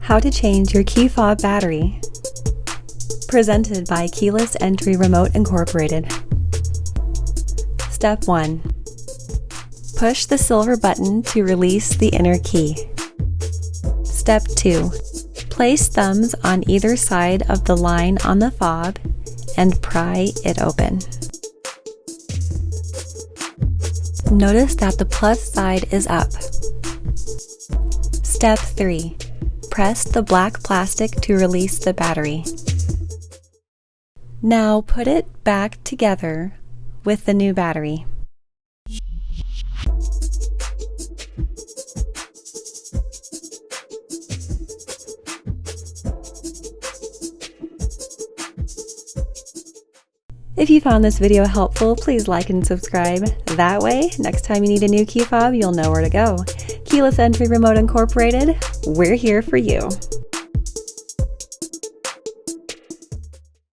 How to change your key fob battery. Presented by Keyless Entry Remote Incorporated. Step 1. Push the silver button to release the inner key. Step 2. Place thumbs on either side of the line on the fob and pry it open. Notice that the plus side is up. Step 3. Press the black plastic to release the battery. Now put it back together with the new battery. If you found this video helpful, please like and subscribe. That way, next time you need a new key fob, you'll know where to go. Keyless Entry Remote Incorporated, we're here for you.